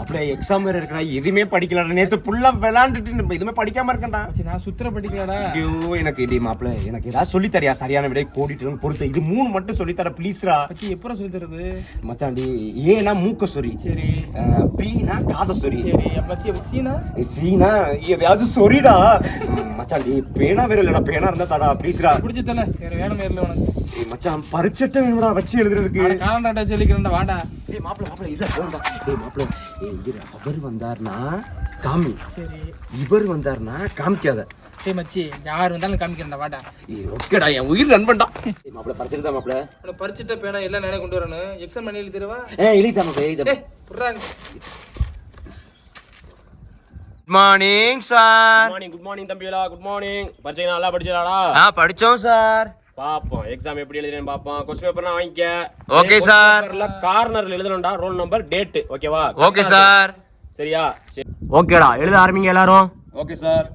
அப்படியே எக்ஸாம் வேற இருக்கடா, எதுவுமே படிக்கலடா. நேத்து ஃபுல்லா விளையாண்டுட்டு எதுவுமே படிக்காம இருக்கேன்டா. நான் சுத்தர படிக்கலடா. ஐயோ எனக்கு டேய் மாப்ள, எனக்கு ஏதாவது சொல்லி தரியா? சரியான விடை கோடிட்டு பொறுத்து இது 3 மட்டும் சொல்லி தர ப்ளீஸ்ரா. மச்சி எப்பற சொல்லி தரது? மச்சான் டி, ஏனா மூக்க சொறி. சரி. பீனா காத சொறி. சரி. மச்சி சீனா? சீனா எதையாவது சொறிடா. மச்சான் டி, பேனா வேற இல்லடா, பேனா இருந்தா தடா ப்ளீஸ்ரா. புடிச்சு தல, வேற வேணும் இல்ல உனக்கு. மச்சான் பரிச்சட்ட வேணும்டா வச்சு எழுதுறதுக்கு. நான் காலண்டாட்ட சொல்லிக்கிறேன்டா, வாடா. டேய் மாப்ள இல்ல போடா. டேய் மாப்ள, அவர் வந்தார்னா காமி. சரி. இவர் வந்தார்னா காமிக்காத. டேய் மச்சி, யார் வந்தாலும் காமிக்கிறேன்டா, வாடா. ஓகேடா, என் உயிர் நண்பன்டா. டேய் மாப்ள பரிச்சிட்டா மாப்ள. உனக்கு பரிச்சிட்ட பேனா எல்லாம் நேரே கொண்டு வரணும். எக்ஸாம் பண்ணி எழுதி தரவா? எழுதிட்டா மாப்ள, எழுதிட்டா. டேய் புர்றாங்க. Good morning sir. Good morning தம்பிகளா, குட் மார்னிங். பரிச்சை நல்லா படிச்சீங்களாடா? படிச்சோம் சார். பாப்போம் எக்ஸாம் எப்படி எழுதுறேன்னு பாப்போம். क्वेश्चन பேப்பர்லாம் வாங்கிக்க. Okay sir. கார்னர்ல எழுதணும்டா, ரோல் நம்பர் டேட். ஓகேவா? Okay sir. சரியா? ஓகேடா, எழுத ஆரம்பிங்க எல்லாரும். Okay sir.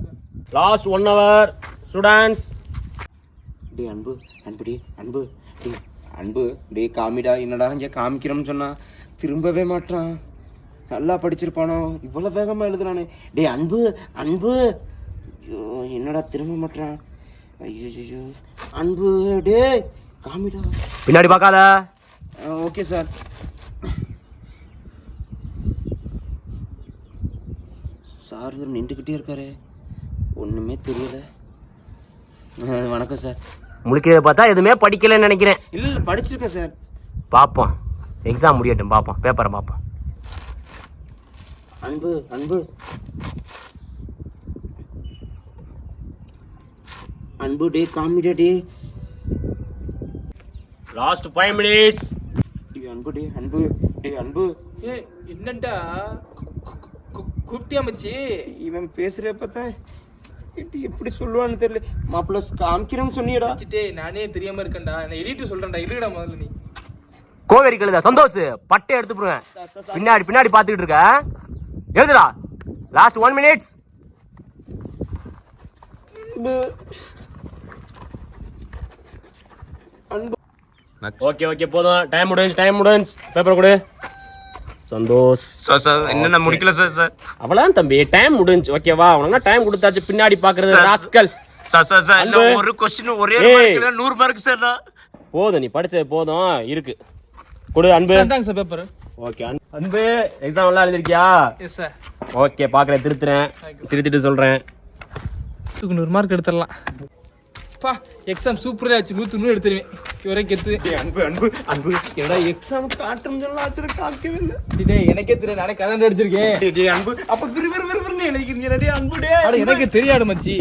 Last 1 hour students. டேய் அன்பு, டேய் அன்பு, டேய் காமிடா. என்னடா இங்க காமிக்கிறோம்னு சொன்னா திரும்பவே மாட்டான். நல்லா படிச்சிருப்பானோ, இவ்வளவு வேகமா எழுதுறானே. டேய் அன்பு. ஐயோ என்னடா திரும்ப மாட்டான். ஐயோ அன்பு, டேய் காமிடா. பின்னாடி பார்க்காத. Okay sir. சார் நின்றுக்கிட்டே இருக்காரு, ஒண்ணுமே தெரியல. வணக்கம் சார். முழிக்கிறத பார்த்தா எதுவுமே படிக்கலன்னு நினைக்கிறேன். இல்ல படிச்சிருக்கேன் சார். பாப்போம், எக்ஸாம் முடியட்டும், பாப்போம், பேப்பரை பாப்போம். அன்பு டே காமிடா டே. Last 5 minutes. அன்பு. ஏய் என்னடா குட்டியா மச்சி? இவன் பேசுற பார்த்தா எப்படி சொல்லுவான்னு தெரியல. மாப்பிள்ள காமிக்கிறேன்னு சொன்னியடா. டேய் நானே தெரியாம இருக்கேன்டா. நான் எடிட்டு சொல்றேன்டா, இல்லடா முதல்ல நீ. கோவேரி கழுதா சந்தோஷ், பட்டை எடுத்து போடுவேன். பின்னாடி பாத்துக்கிட்டு இருக்க. எழுதுடா. Last 1 minute. ஓகே போதும். டைம் முடிஞ்சு. பேப்பர் கொடு. சந்தோஷ். சார் என்ன முடிக்கல சார். அவ்வளவுதான் தம்பி, டைம் முடிஞ்சு. ஓகேவா? உனக்கு டைம் கொடுத்தாச்சு, பின்னாடி பாக்குறது ராஸ்கல். சார் இன்னும் ஒரு क्वेश्चन ஒரே மார்க்ல 100 மார்க் சார். போதும், நீ படிச்சது போதும். இருக்கு கொடு அன்பு. தாங்க சார் பேப்பர். ஓகே அன்பு, எக்ஸாம் எல்லாம் எழுதிருக்கியா? Yes sir. ஓகே, பாக்குறேன், திருத்திட்டு சொல்றேன். 100 மார்க் எடுத்துடலாம். பா எக்ஸாம் சூப்பரா ஆச்சு. 100 எடுத்துருவேன். இவரே கெத்து. அன்பு என்னடா எக்ஸாம் காட்டும் சொல்லலாம், ஆச்சரிய காக்கவே இல்ல. டேய் எனக்கே தெரியும், நானே கலந்து அடிச்சிருக்கேன். டேய் அன்பு, அப்ப விறுவிறுன்னு எழுதிக்கிறீங்க. டேய் அன்பு டேய். அட எனக்கு தெரியாது மச்சி.